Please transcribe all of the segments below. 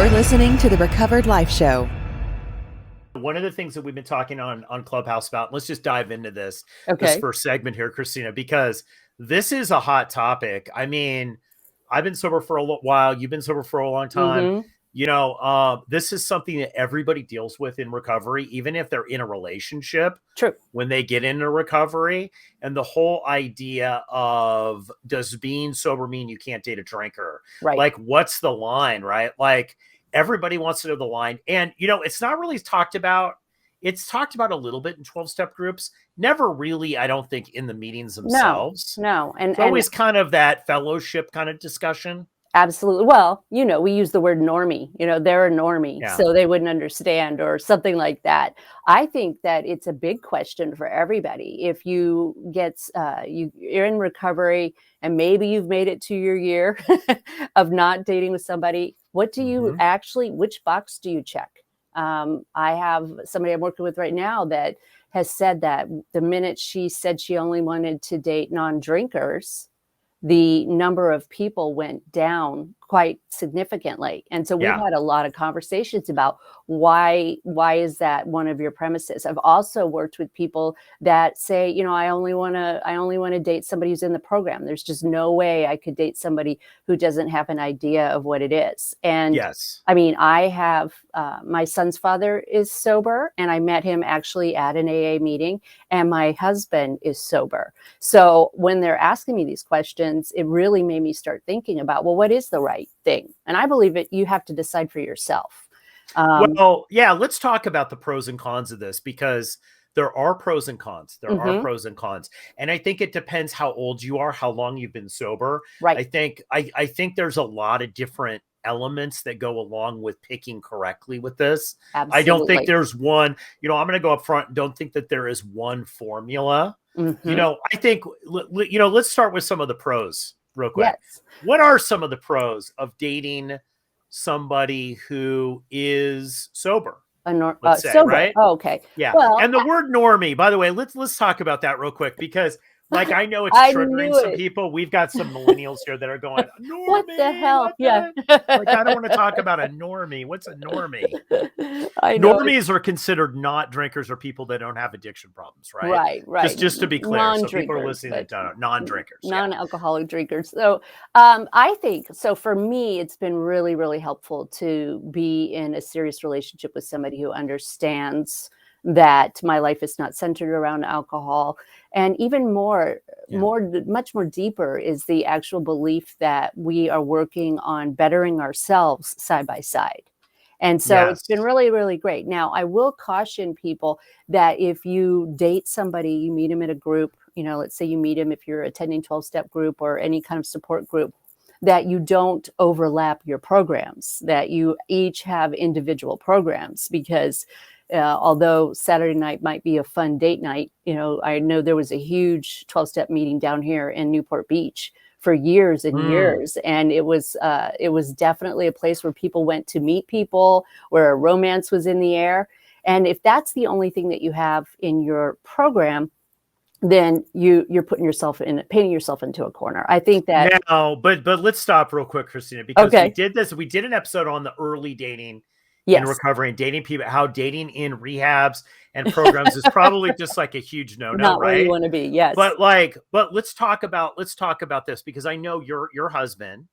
You're listening to the Recovered Life Show. One of the things that we've been talking on Clubhouse about, let's just dive into this Okay. first segment here, Kristina, because this is a hot topic. I mean, I've been sober for a while. You've been sober for a long time. Mm-hmm. You know, this is something that everybody deals with in recovery, even if they're in a relationship. True. When they get into recovery, and the whole idea of, does being sober mean you can't date a drinker? Right. Like, what's the line, right? Like, everybody wants to know the line. And, you know, it's not really talked about. It's talked about a little bit in 12-step groups. Never really, I don't think, in the meetings themselves. No. And it's always kind of that fellowship kind of discussion. Absolutely. Well, you know, we use the word normie, you know, they're a normie, Yeah. so they wouldn't understand or something like that. I think that it's a big question for everybody. If you get, you're in recovery and maybe you've made it to your year of not dating with somebody, what do you actually, which box do you check? I have somebody I'm working with right now that has said that the minute she said she only wanted to date non-drinkers, the number of people went down quite significantly. And so we've had a lot of conversations about why is that one of your premises? I've also worked with people that say, you know, I only want to date somebody who's in the program. There's just no way I could date somebody who doesn't have an idea of what it is. And yes, I mean, I have, my son's father is sober, and I met him actually at an AA meeting, and my husband is sober. So when they're asking me these questions, it really made me start thinking about, well, what is the right thing? And I believe you have to decide for yourself. Well, yeah, let's talk about the pros and cons of this, because there are pros and cons. There are pros and cons. And I think it depends how old you are, how long you've been sober. Right. I think there's a lot of different elements that go along with picking correctly with this. Absolutely. I don't think there's one, you know, I'm going to go up front and don't think that there is one formula. You know, I think, you know, let's start with some of the pros real quick. Yes. What are some of the pros of dating somebody who is sober? Let's say, sober. right? Oh, okay. Yeah. Well, and the word normie, by the way, let's talk about that real quick, because like, I know it's triggering some people. We've got some millennials here that are going, normie, what the hell? Yeah. Like, I don't want to talk about a normie. What's a normie? I know. Normies are considered not drinkers or people that don't have addiction problems, right? Right. Just to be clear, so people are listening that don't, non-drinkers. Non-alcoholic drinkers. So I think, so for me, it's been really, really helpful to be in a serious relationship with somebody who understands that my life is not centered around alcohol. And even much more deeper is the actual belief that we are working on bettering ourselves side by side. And so it's been really, really great. Now, I will caution people that if you date somebody, you meet them in a group, you know, let's say you meet them if you're attending 12-step group or any kind of support group, that you don't overlap your programs, that you each have individual programs, because although Saturday night might be a fun date night, you know, I know there was a huge 12-step meeting down here in Newport Beach for years and years. And it was definitely a place where people went to meet people, where a romance was in the air. And if that's the only thing that you have in your program, then you're painting yourself into a corner. I think that. No, but let's stop real quick, Kristina, because we did an episode on the early dating in recovery and dating people, how dating in rehabs and programs is probably just like a huge no-no, not right? Where you want to be, yes. But let's talk about this, because I know your husband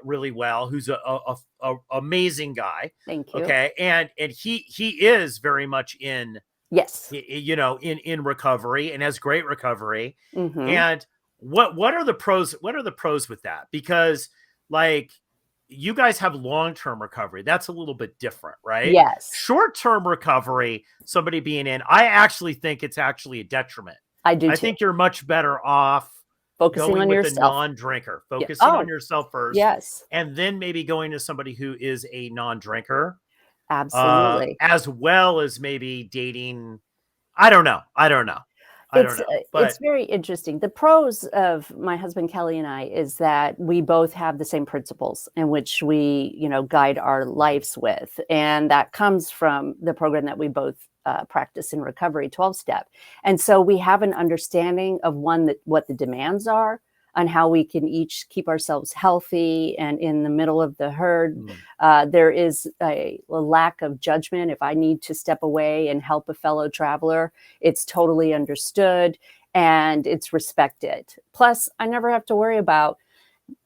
really well, who's a amazing guy. Thank you. Okay, and he is very much in in recovery and has great recovery. And what are the pros? What are the pros with that? Because like, you guys have long-term recovery. That's a little bit different, right? Yes. Short-term recovery, somebody being in, I actually think it's actually a detriment. I do too. I think you're much better off focusing going on with yourself. a non-drinker, focusing on yourself first. Yes. And then maybe going to somebody who is a non-drinker. Absolutely. As well as maybe dating. I don't know. It's very interesting. The pros of my husband Kelly and I is that we both have the same principles in which we, you know, guide our lives with, and that comes from the program that we both practice in recovery, 12-step. And so we have an understanding of what the demands are on how we can each keep ourselves healthy and in the middle of the herd. There is a lack of judgment. If I need to step away and help a fellow traveler, it's totally understood and it's respected. Plus, I never have to worry about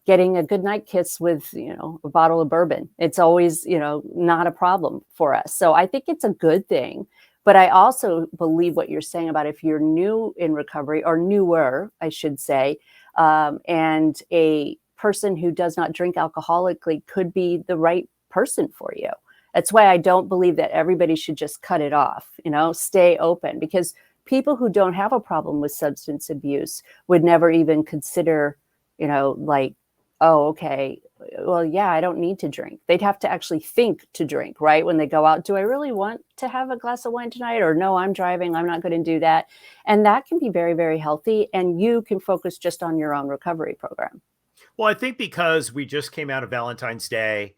getting a goodnight kiss with, a bottle of bourbon. It's always, not a problem for us. So I think it's a good thing. But I also believe what you're saying about if you're new in recovery, or newer, I should say, and a person who does not drink alcoholically could be the right person for you. That's why I don't believe that everybody should just cut it off, stay open, because people who don't have a problem with substance abuse would never even consider, like, oh, okay, well, yeah, I don't need to drink. They'd have to actually think to drink, right? When they go out, do I really want to have a glass of wine tonight? Or no, I'm driving, I'm not going to do that. And that can be very, very healthy. And you can focus just on your own recovery program. Well, I think because we just came out of Valentine's Day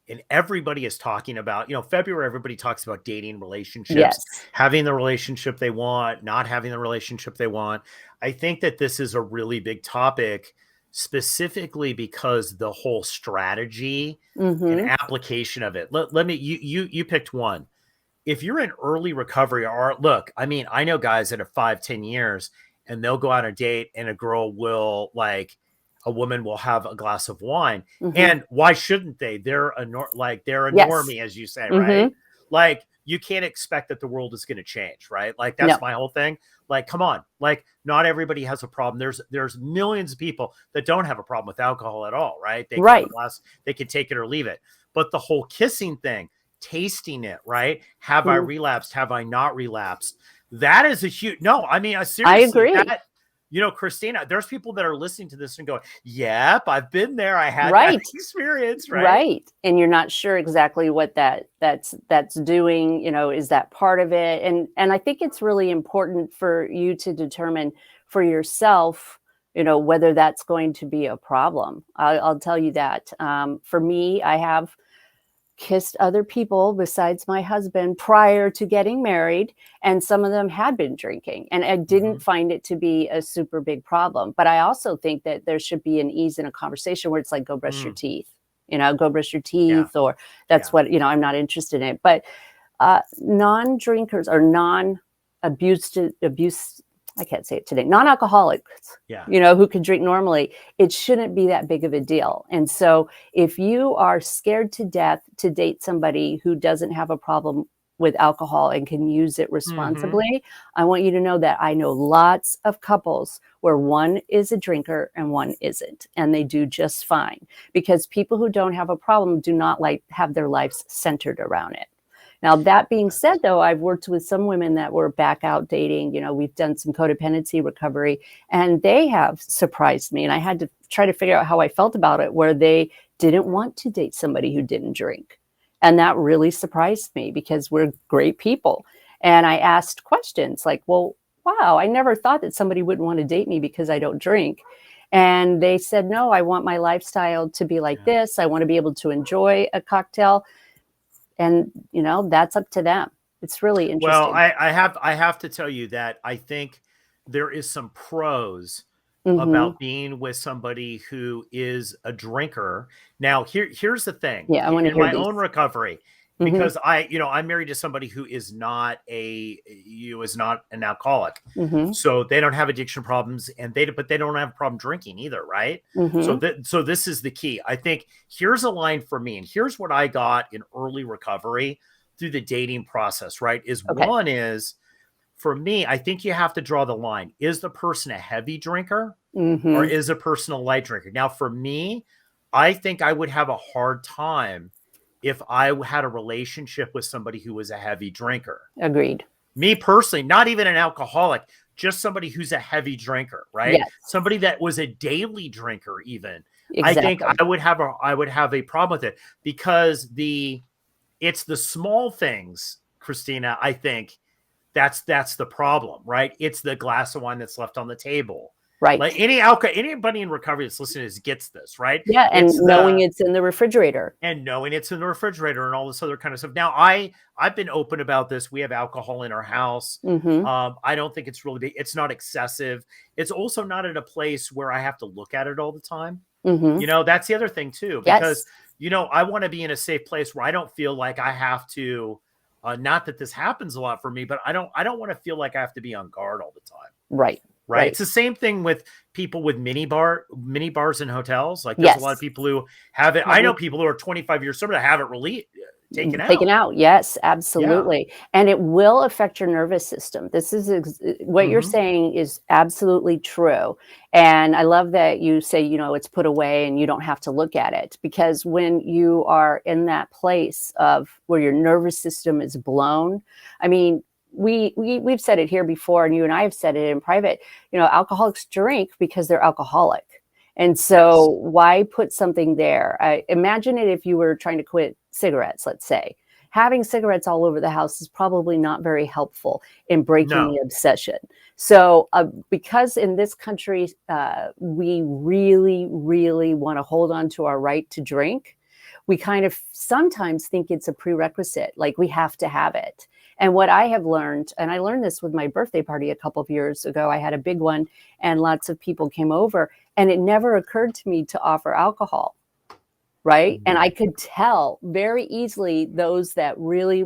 and everybody is talking about, February, everybody talks about dating, relationships, having the relationship they want, not having the relationship they want. I think that this is a really big topic, specifically because the whole strategy and application of it. Let me, you picked one. If you're in early recovery, or look, I mean, I know guys that have 5-10 years and they'll go on a date and a woman will have a glass of wine. And why shouldn't they? They're a normie, as you say, right? Like, you can't expect that the world is going to change, right? Like, that's my whole thing. Like, come on, like, not everybody has a problem. There's millions of people that don't have a problem with alcohol at all, right? They can have a glass, they can take it or leave it. But the whole kissing thing, tasting it, right? Have I relapsed? Have I not relapsed? That is a huge, no, I mean, seriously, I agree. Kristina, there's people that are listening to this and going, yep, I've been there. I had that experience, right? Right. And you're not sure exactly what that's doing, is that part of it? And I think it's really important for you to determine for yourself, whether that's going to be a problem. I'll tell you that. For me, I have kissed other people besides my husband prior to getting married, and some of them had been drinking, and I didn't find it to be a super big problem. But I also think that there should be an ease in a conversation where it's like, go brush your teeth, go brush your teeth, or that's what, I'm not interested in it. But non-drinkers or non-abuse, I can't say it today, non-alcoholics, who can drink normally, it shouldn't be that big of a deal. And so if you are scared to death to date somebody who doesn't have a problem with alcohol and can use it responsibly, I want you to know that I know lots of couples where one is a drinker and one isn't, and they do just fine, because people who don't have a problem do not have their lives centered around it. Now, that being said, though, I've worked with some women that were back out dating. We've done some codependency recovery, and they have surprised me. And I had to try to figure out how I felt about it, where they didn't want to date somebody who didn't drink. And that really surprised me, because we're great people. And I asked questions like, well, wow, I never thought that somebody wouldn't want to date me because I don't drink. And they said, no, I want my lifestyle to be like this. I want to be able to enjoy a cocktail. And, that's up to them. It's really interesting. Well, I have to tell you that I think there is some pros about being with somebody who is a drinker. Now, here's the thing. Yeah, I want to hear my own recovery, because I'm married to somebody who is not an alcoholic. So they don't have addiction problems, but they don't have a problem drinking either, right? So this is the key. I think here's a line for me, and here's what I got in early recovery through the dating process, right? One is, for me, I think you have to draw the line. Is the person a heavy drinker or is a person a light drinker? Now, for me, I think I would have a hard time if I had a relationship with somebody who was a heavy drinker. Agreed. Me personally, not even an alcoholic, just somebody who's a heavy drinker, right? Yes. Somebody that was a daily drinker even. Exactly. I think I would have a problem with it, because it's the small things, Kristina, I think that's the problem, right? It's the glass of wine that's left on the table. Right. Like anybody in recovery that's listening to this gets this, right? Yeah. And knowing it's in the refrigerator. And knowing it's in the refrigerator and all this other kind of stuff. Now, I've been open about this. We have alcohol in our house. I don't think it's really big. It's not excessive. It's also not at a place where I have to look at it all the time. You know, that's the other thing too, because, you know, I want to be in a safe place where I don't feel like I have to, not that this happens a lot for me, but I don't want to feel like I have to be on guard all the time. Right. Right. It's the same thing with people with mini bars in hotels. Like there's a lot of people who have it. I know people who are 25 years sober that have it really taken out. Yes, absolutely. Yeah. And it will affect your nervous system. This is what you're saying is absolutely true. And I love that you say, you know, it's put away and you don't have to look at it, because when you are in that place of where your nervous system is blown, I mean, we've said it here before, and you and I have said it in private, you know, alcoholics drink because they're alcoholic. And so why put something there? Imagine it if you were trying to quit cigarettes, let's say. Having cigarettes all over the house is probably not very helpful in breaking the obsession. So because in this country, we really, really want to hold on to our right to drink, we kind of sometimes think it's a prerequisite, like we have to have it. And what I have learned, and I learned this with my birthday party a couple of years ago, I had a big one and lots of people came over, and it never occurred to me to offer alcohol, right? And I could tell very easily those that really,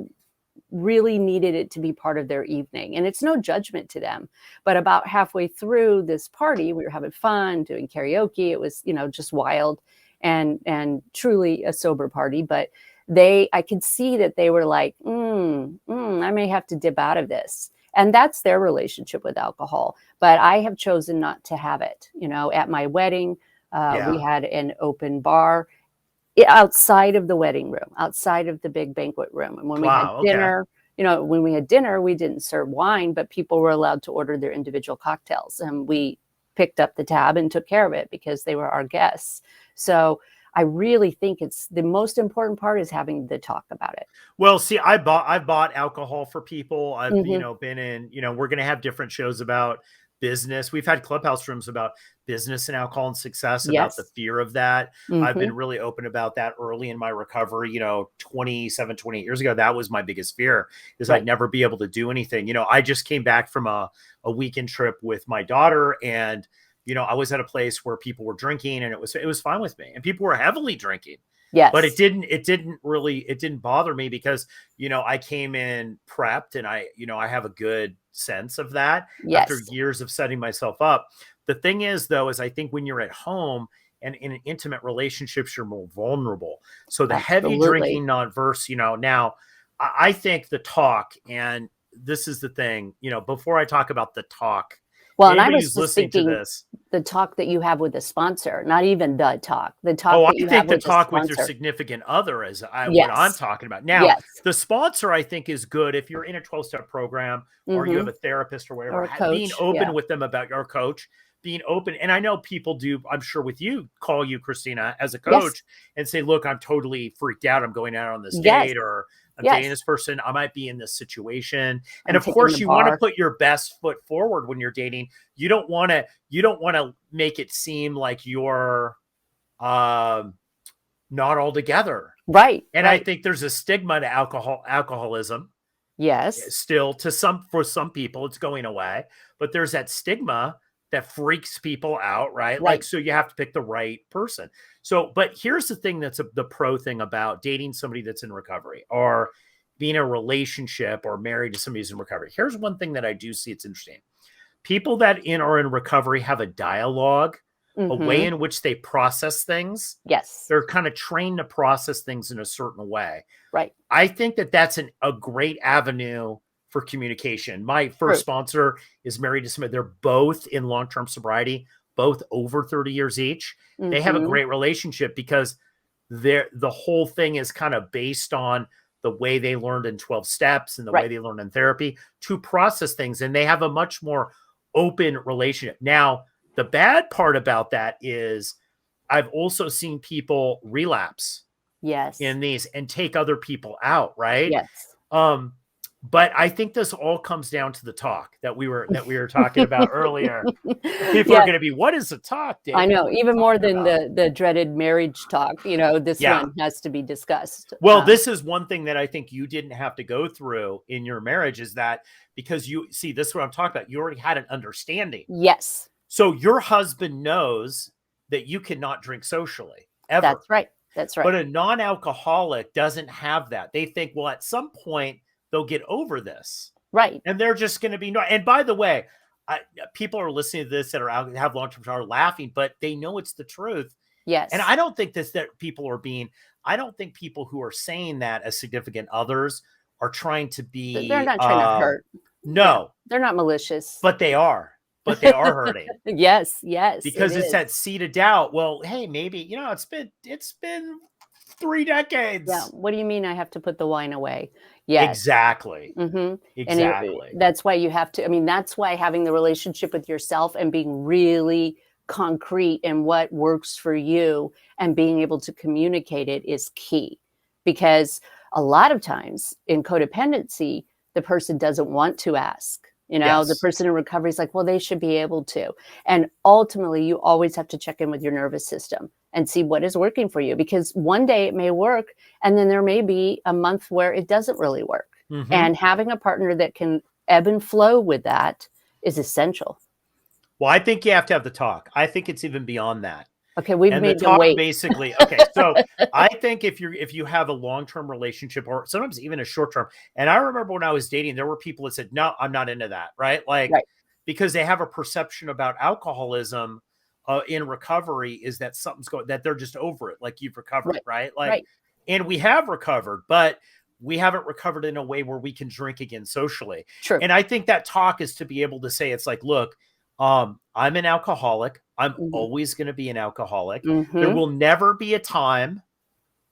really needed it to be part of their evening. And it's no judgment to them. But about halfway through this party, we were having fun, doing karaoke. It was, you know, just wild and truly a sober party. But I could see that they were like, I may have to dip out of this. And that's their relationship with alcohol. But I have chosen not to have it. You know, at my wedding, we had an open bar outside of the wedding room, outside of the big banquet room. And when we had dinner, you know, when we had dinner, we didn't serve wine, but people were allowed to order their individual cocktails. And we picked up the tab and took care of it because they were our guests. So I really think it's the most important part is having the talk about it. Well, see, I've bought alcohol for people. I've, you know, been in, you know, we're going to have different shows about business. We've had clubhouse rooms about business and alcohol and success, about the fear of that. I've been really open about that early in my recovery, you know, 28 years ago. That was my biggest fear, is I'd never be able to do anything. You know, I just came back from a weekend trip with my daughter, and you know, I was at a place where people were drinking, and it was fine with me, and people were heavily drinking. Yes. But it didn't bother me because, you know, I came in prepped, and I have a good sense of that after years of setting myself up. The thing is, though, is I think when you're at home and in an intimate relationships, you're more vulnerable. So the heavy drinking, non-verse, you know, now I think the talk, and this is the thing, you know, before I talk about the talk, well, and I was just thinking the talk that you have with the sponsor, not even the talk. The talk that you have with the talk with your significant other is what I'm talking about. Now, the sponsor, I think, is good if you're in a 12-step program or you have a therapist or whatever. Or a coach, being open with them about your coach, being open. And I know people do, I'm sure with you, call you, Kristina, as a coach and say, look, I'm totally freaked out. I'm going out on this date, or I'm dating this person. I might be in this situation. And of course, you want to put your best foot forward when you're dating. You don't want to make it seem like you're not all together. Right. And I think there's a stigma to alcoholism. Yes. Still, for some people, it's going away. But there's that stigma that freaks people out, right? Like, so you have to pick the right person. So, but here's the thing that's the pro thing about dating somebody that's in recovery, or being in a relationship or married to somebody who's in recovery. Here's one thing that I do see it's interesting. People that are in recovery have a dialogue, a way in which they process things. Yes. They're kind of trained to process things in a certain way. Right. I think that that's a great avenue for communication. My first sponsor is married to somebody. They're both in long-term sobriety, both over 30 years each. They have a great relationship because the whole thing is kind of based on the way they learned in 12 steps and the way they learned in therapy to process things. And they have a much more open relationship. Now, the bad part about that is I've also seen people relapse in these and take other people out. Right. Yes. But I think this all comes down to the talk that we were talking about earlier. People are going to be, what is the talk, David? I know, even more than the dreaded marriage talk, this one has to be discussed. Well, this is one thing that I think you didn't have to go through in your marriage, is that because you see, this is what I'm talking about. You already had an understanding. Yes. So your husband knows that you cannot drink socially ever. That's right. That's right. But a non-alcoholic doesn't have that. They think, well, at some point they'll get over this. Right. And they're just going to be, and by the way, people are listening to this that are out, have long-term are laughing, but they know it's the truth. Yes. And I don't think that people are being, I don't think people who are saying that as significant others are trying to be. They're not trying to hurt. No. Yeah, they're not malicious. But they are. But they are hurting. Yes. Because it's that seed of doubt. Well, hey, maybe, it's been 3 decades. Yeah. What do you mean I have to put the wine away? Yes. Exactly. Mm-hmm. Exactly. And that's why you have to, that's why having the relationship with yourself and being really concrete in what works for you and being able to communicate it is key. Because a lot of times in codependency, the person doesn't want to ask. The person in recovery is like, well, they should be able to. And ultimately, you always have to check in with your nervous system and see what is working for you, because one day it may work. And then there may be a month where it doesn't really work. Mm-hmm. And having a partner that can ebb and flow with that is essential. Well, I think you have to have the talk. I think it's even beyond that. Okay, we've made the wait. Basically, okay. So I think if you have a long-term relationship, or sometimes even a short-term, and I remember when I was dating, there were people that said, "No, I'm not into that," right? Because they have a perception about alcoholism in recovery is that something's going, that they're just over it, like you've recovered, right? And we have recovered, but we haven't recovered in a way where we can drink again socially. True. And I think that talk is to be able to say, it's like, look, I'm an alcoholic. I'm always going to be an alcoholic. Mm-hmm. There will never be a time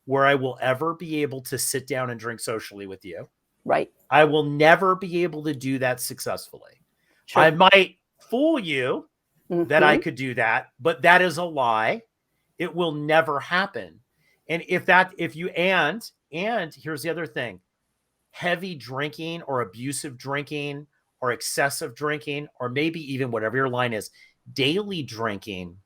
where I will ever be able to sit down and drink socially with you. Right. I will never be able to do that successfully. Sure. I might fool you that I could do that, but that is a lie. It will never happen. And here's the other thing, heavy drinking or abusive drinking or excessive drinking, or maybe even whatever your line is, daily drinking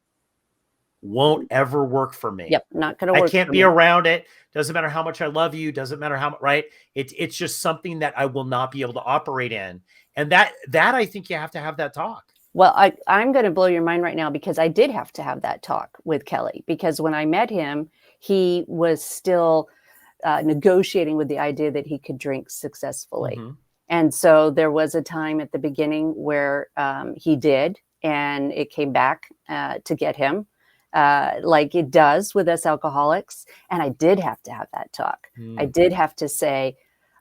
won't ever work for me. Yep, not going to work. I can't be around it. Doesn't matter how much I love you. Doesn't matter how much, right? It's just something that I will not be able to operate in. And that I think you have to have that talk. Well, I'm going to blow your mind right now, because I did have to have that talk with Kelly, because when I met him, he was still negotiating with the idea that he could drink successfully. Mm-hmm. And so there was a time at the beginning where he did, and it came back to get him, like it does with us alcoholics. And I did have to have that talk. Mm. I did have to say,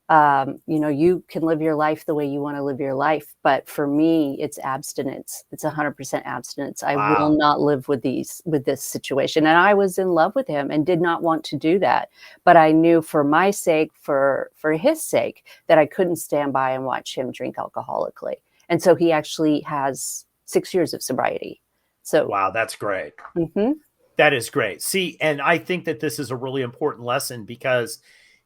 you can live your life the way you want to live your life. But for me, it's abstinence. It's 100% abstinence. I will not live with this situation. And I was in love with him and did not want to do that. But I knew for my sake, for his sake, that I couldn't stand by and watch him drink alcoholically. And so he actually has 6 years of sobriety. So wow, that's great. Mm-hmm. That is great. See, and I think that this is a really important lesson, because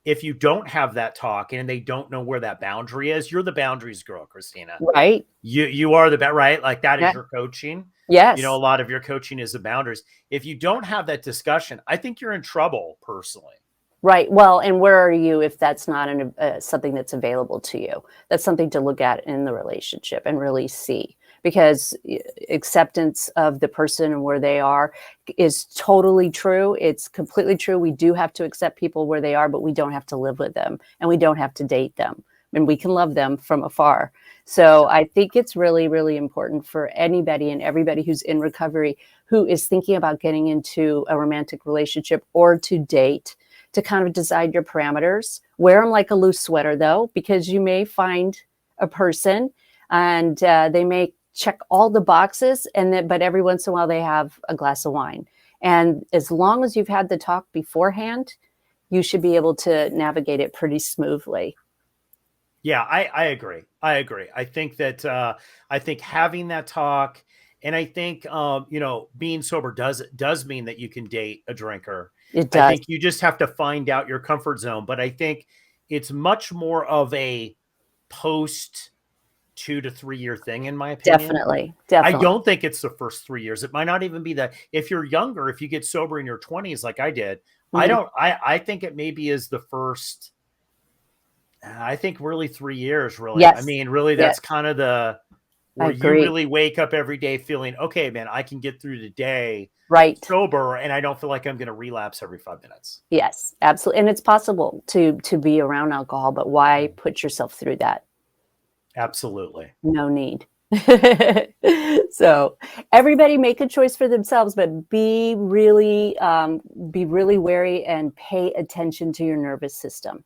if you don't have that talk and they don't know where that boundary is, you're the boundaries girl, Kristina. Right. You are right? Like that is your coaching. Yes. A lot of your coaching is the boundaries. If you don't have that discussion, I think you're in trouble personally. Right. Well, and where are you if that's not something that's available to you? That's something to look at in the relationship and really see. Because acceptance of the person and where they are is totally true. It's completely true. We do have to accept people where they are, but we don't have to live with them, and we don't have to date them, and we can love them from afar. So I think it's really, really important for anybody and everybody who's in recovery, who is thinking about getting into a romantic relationship or to date, to kind of decide your parameters. Wear them like a loose sweater, though, because you may find a person and they may check all the boxes, but every once in a while they have a glass of wine. And as long as you've had the talk beforehand, you should be able to navigate it pretty smoothly. Yeah, I agree. I think that I think having that talk, and I think being sober does mean that you can date a drinker. It does. I think you just have to find out your comfort zone. But I think it's much more of a post 2 to 3 year thing, in my opinion. Definitely. I don't think it's the first 3 years. It might not even be that. If you're younger, if you get sober in your 20s, like I did, I think it maybe is the first, I think really 3 years, really. Yes. I mean, really, that's kind of where you really wake up every day feeling, okay, man, I can get through the day sober, and I don't feel like I'm going to relapse every 5 minutes. Yes, absolutely. And it's possible to be around alcohol, but why put yourself through that? Absolutely. No need. So everybody make a choice for themselves, but be really wary and pay attention to your nervous system.